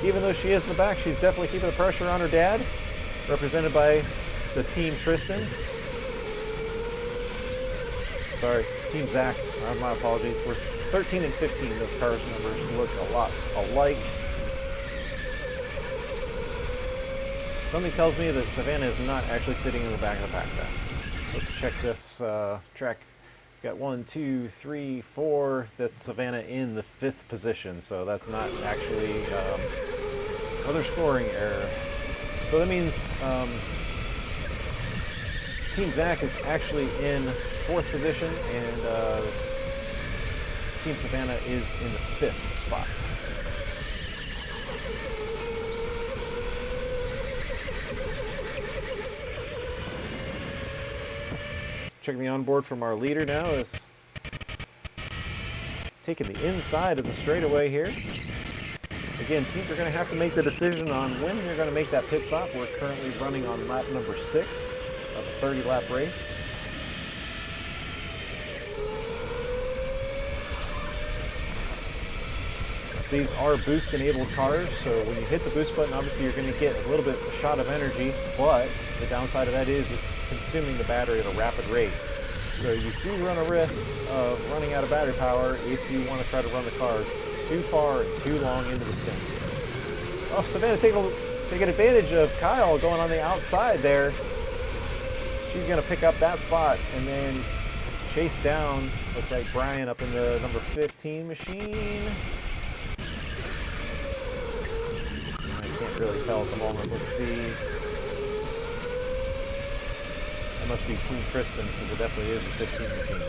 B: even though she is in the back, she's definitely keeping the pressure on her dad, represented by the Team Tristan. Sorry, Team Zach, my apologies, we're 13 and 15. Those cars numbers look a lot alike. Something tells me that Savannah is not actually sitting in the back of the pack then. Let's check this track. Got 1, 2, 3, 4. That's Savannah in the 5th position, so that's not actually another scoring error. So that means Team Zach is actually in 4th position, and Team Savannah is in the 5th spot. Checking the onboard from our leader now is taking the inside of the straightaway here. Again, teams are going to have to make the decision on when they're going to make that pit stop. We're currently running on lap number 6 of a 30-lap race. These are boost-enabled cars, so when you hit the boost button, obviously you're going to get a little bit of a shot of energy, but the downside of that is it's consuming the battery at a rapid rate. So you do run a risk of running out of battery power if you want to try to run the car too far and too long into the stint. Oh, Savannah taking advantage of Kyle going on the outside there. She's going to pick up that spot and then chase down, looks like Brian up in the number 15 machine. Can't really tell at the moment. Let's see. That must be Team Tristan, because it definitely is a 15 machine.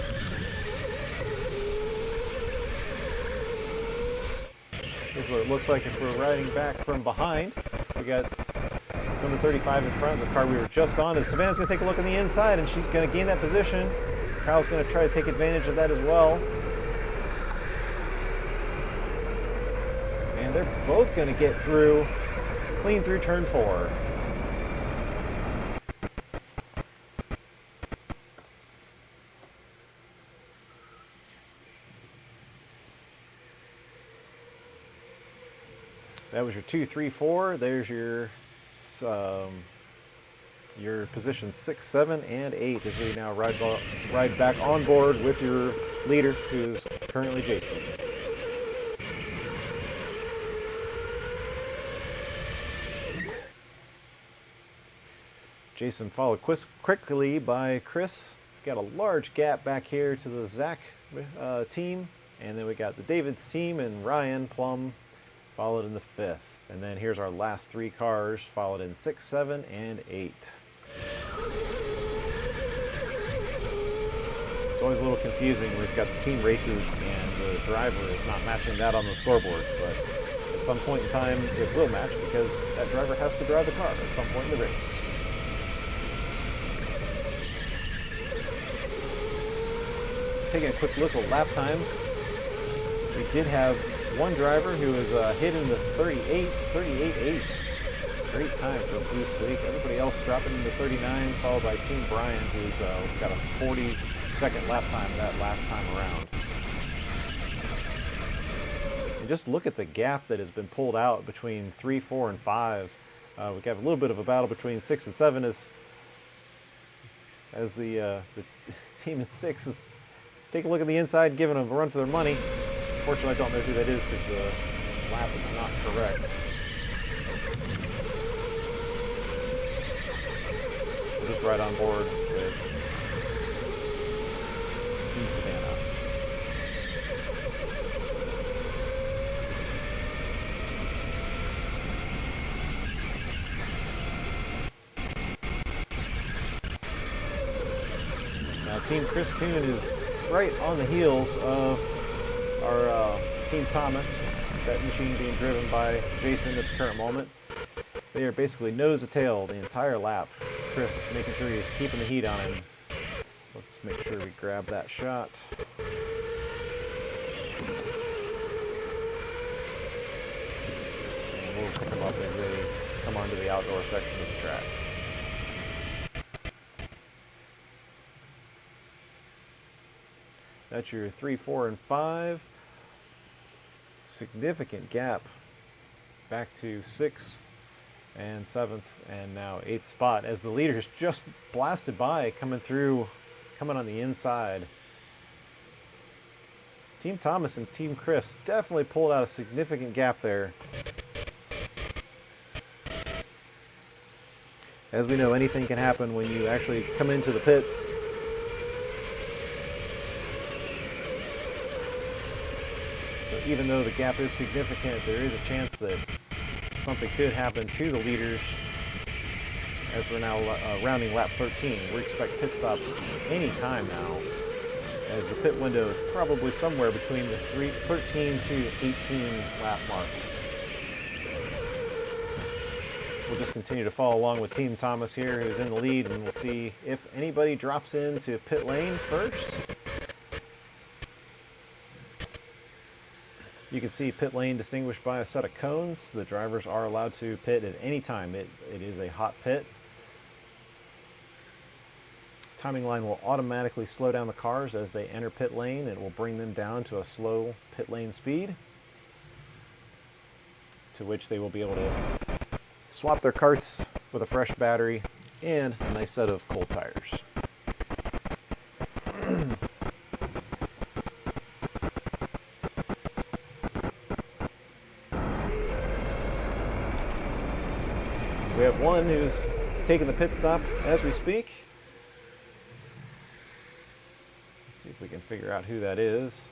B: Here's what it looks like if we're riding back from behind. We got number 35 in front, the car we were just on. And Savannah's going to take a look on the inside, and she's going to gain that position. Kyle's going to try to take advantage of that as well. And they're both going to get through. Clean through turn 4. That was your 2, 3, 4. There's your position 6, 7, and 8 as we now ride back on board with your leader, who's currently Jason. Jason followed quickly by Chris. Got a large gap back here to the Zach team. And then we got the Davids team and Ryan Plum followed in the 5th. And then here's our last 3 cars followed in 6, 7, and 8. It's always a little confusing. We've got the team races and the driver is not matching that on the scoreboard. But at some point in time it will match because that driver has to drive the car at some point in the race. Taking a quick look at lap times, we did have one driver who was hit in the 38s, 38.8. Great time for Boost League. Everybody else dropping into 39s, followed by Team Brian, who's got a 40-second lap time that last time around. And just look at the gap that has been pulled out between 3, 4, and 5. We got a little bit of a battle between 6 and 7 as the team in 6 is take a look at the inside, giving them a run for their money. Unfortunately, I don't know who that is because the lap is not correct. We'll just ride on board with Team Savannah. Now, Team Chris Kuhn is right on the heels of our Team Thomas, that machine being driven by Jason at the current moment. They are basically nose to tail the entire lap. Chris making sure he's keeping the heat on him. Let's make sure we grab that shot. And we'll pick them up as they come onto the outdoor section of the track. That's your 3, 4, and 5. Significant gap back to 6th and 7th and now 8th spot as the leader has just blasted by coming on the inside. Team Thomas and Team Chris definitely pulled out a significant gap there. As we know, anything can happen when you actually come into the pits. So even though the gap is significant, there is a chance that something could happen to the leaders as we're now rounding lap 13. We expect pit stops any time now, as the pit window is probably somewhere between the 13 to 18 lap mark. We'll just continue to follow along with Team Thomas here, who's in the lead, and we'll see if anybody drops into pit lane first. You can see pit lane distinguished by a set of cones. The drivers are allowed to pit at any time. It is a hot pit. Timing line will automatically slow down the cars as they enter pit lane. It will bring them down to a slow pit lane speed, to which they will be able to swap their karts with a fresh battery and a nice set of cold tires. We have one who's taking the pit stop as we speak. Let's see if we can figure out who that is.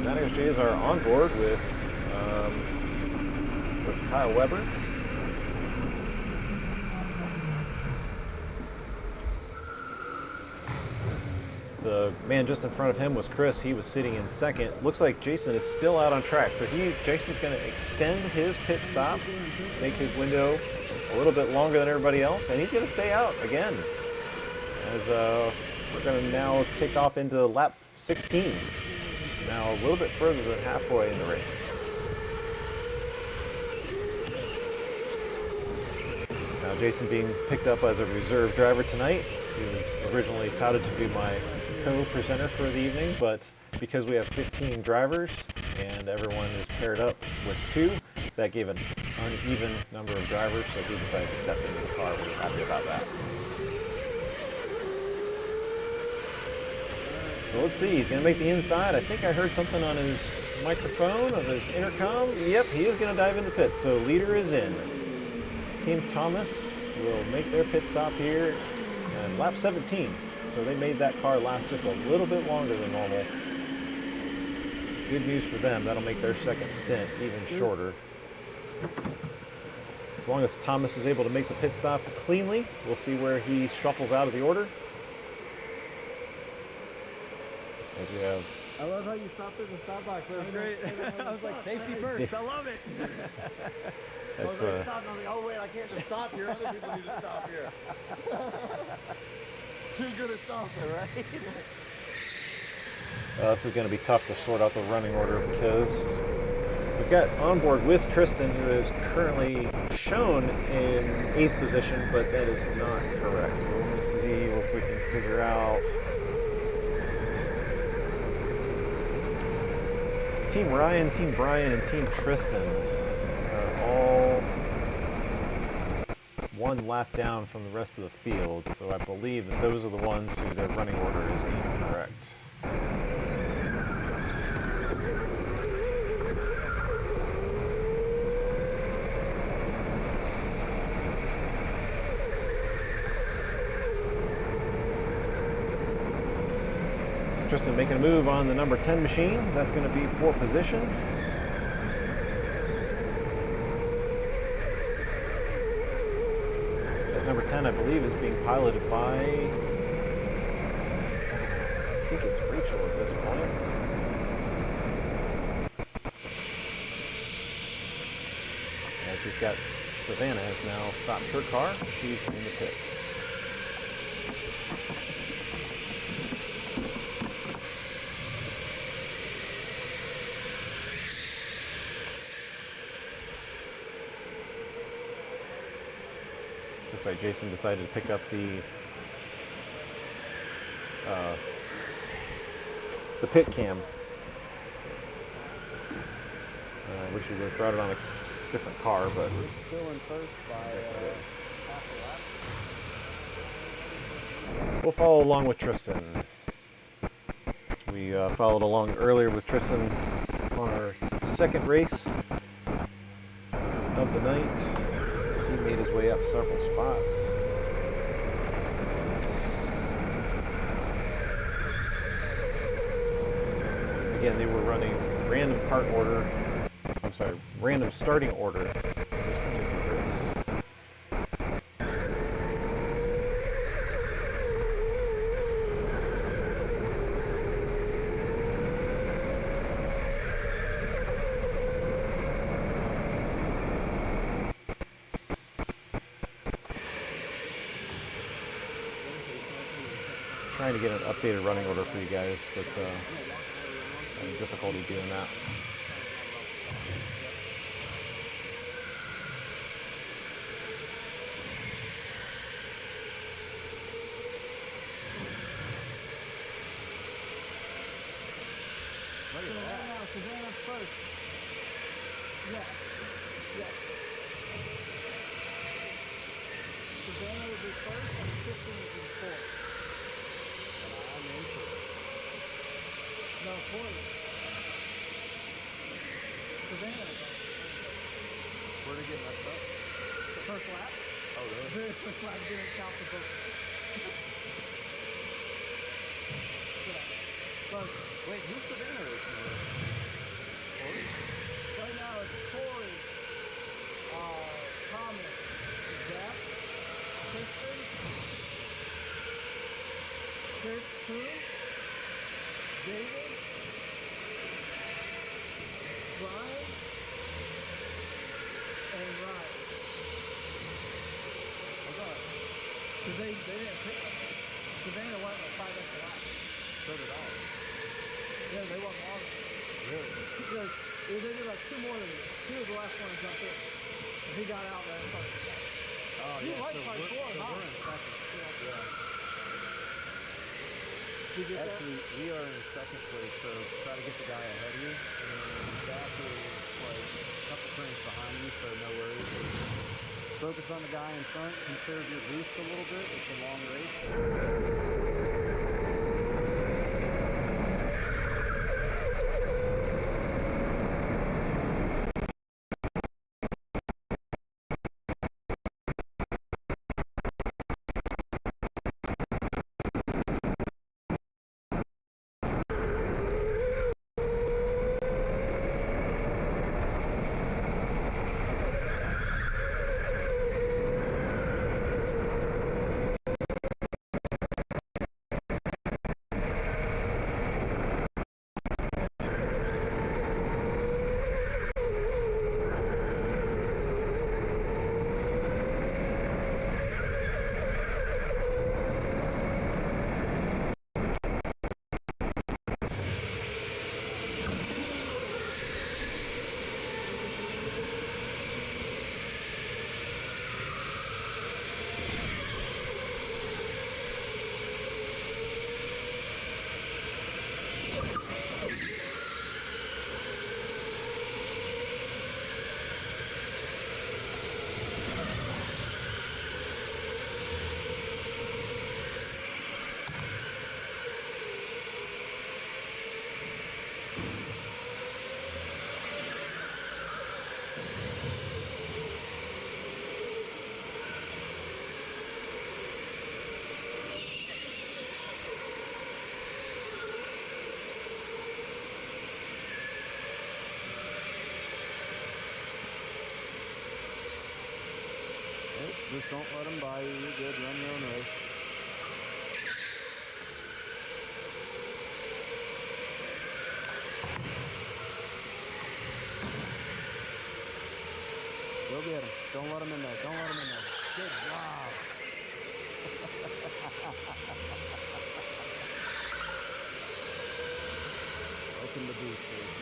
B: That actually is our onboard with Kyle Weber. The man just in front of him was Chris. He was sitting in second. Looks like Jason is still out on track. So Jason's going to extend his pit stop, make his window a little bit longer than everybody else, and he's going to stay out again. As we're going to now take off into lap 16. Now a little bit further than halfway in the race. Now Jason being picked up as a reserve driver tonight. He was originally touted to be my co-presenter for the evening, but because we have 15 drivers and everyone is paired up with 2, that gave an uneven number of drivers, so he decided to step into the car. We're happy about that. So let's see, he's going to make the inside. I think I heard something on his microphone, on his intercom. Yep, he is going to dive into pits, so leader is in. Team Thomas will make their pit stop here and lap 17. So they made that car last just a little bit longer than normal. Good news for them. That'll make their second stint even shorter. As long as Thomas is able to make the pit stop cleanly, we'll see where he shuffles out of the order. As we have...
C: I love how you stopped at the stop box. That was great. I was like, safety first. I love it. I was like, stop. I'm like, oh wait, I can't just stop here. Other people need to stop here. Too good at stopping, right?
B: This is going to be tough to sort out the running order because we've got on board with Tristan, who is currently shown in 8th position, but that is not correct. So let me see if we can figure out. Team Ryan, Team Brian, and Team Tristan are all one lap down from the rest of the field, so I believe that those are the ones who their running order is incorrect. Tristan making a move on the number 10 machine. That's going to be for position. That number 10, I believe, is being piloted by, I think it's Rachel at this point. As we've got Savannah has now stopped her car. She's in the pits. Looks like Jason decided to pick up the pit cam. I wish we would have thrown it on a different car, but
C: We're still in first by half a lap.
B: we'll follow along with Tristan. We followed along earlier with Tristan on our second race of the night as he made his way up several spots. Again, they were running random kart order, I'm sorry, random starting order for this particular race. Trying to get an updated running order for you guys, but having difficulty doing that.
C: Savannah first. Yes. Yes. Savannah will be first and Tristan will be fourth. I'm in first. No, fourth. Savannah.
E: Where'd it get messed up?
C: The first lap?
E: Oh, really?
C: The very first lap didn't count for both.
E: Wait, who's Savannah racing with?
C: Right now it's Corey, Thomas, Zach, Tristan, Chris Coon, David, Brian, and Ryan. Because they didn't pick them. Savannah went like 5 extra laps.
E: So did I.
C: Yeah, they went longer.
E: Really?
C: Because they did like 2 more than me. He was the last one to jump in. And he got out there and started.
E: Oh,
C: You
E: yeah,
C: like
E: so
C: like
E: we're,
C: 4
E: so
C: huh?
E: we're in second. Yeah.
C: Did you get
E: Actually, we are in second place, so try to get the guy ahead of you. And Zach is like a couple frames behind you, so no worries. Focus on the guy in front, conserve your boost a little bit. It's a long race. Just don't let them buy you. You're good. Run your own race. Go get him. Don't let him in there. Don't let him in there. Good job. Open the booth, please.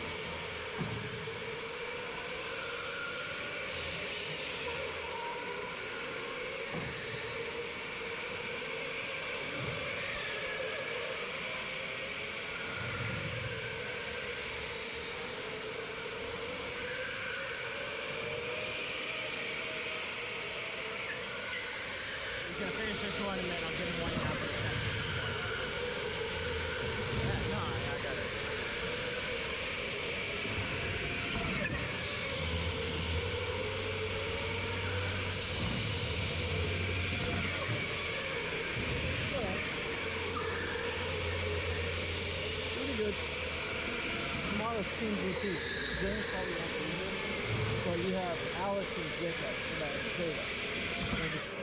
C: He's gonna finish this one and then I'll give him one now for the second. Yeah, no, I got good. Tomorrow's Team GP. James probably won't be here. So you have Alex and Jacob in that data.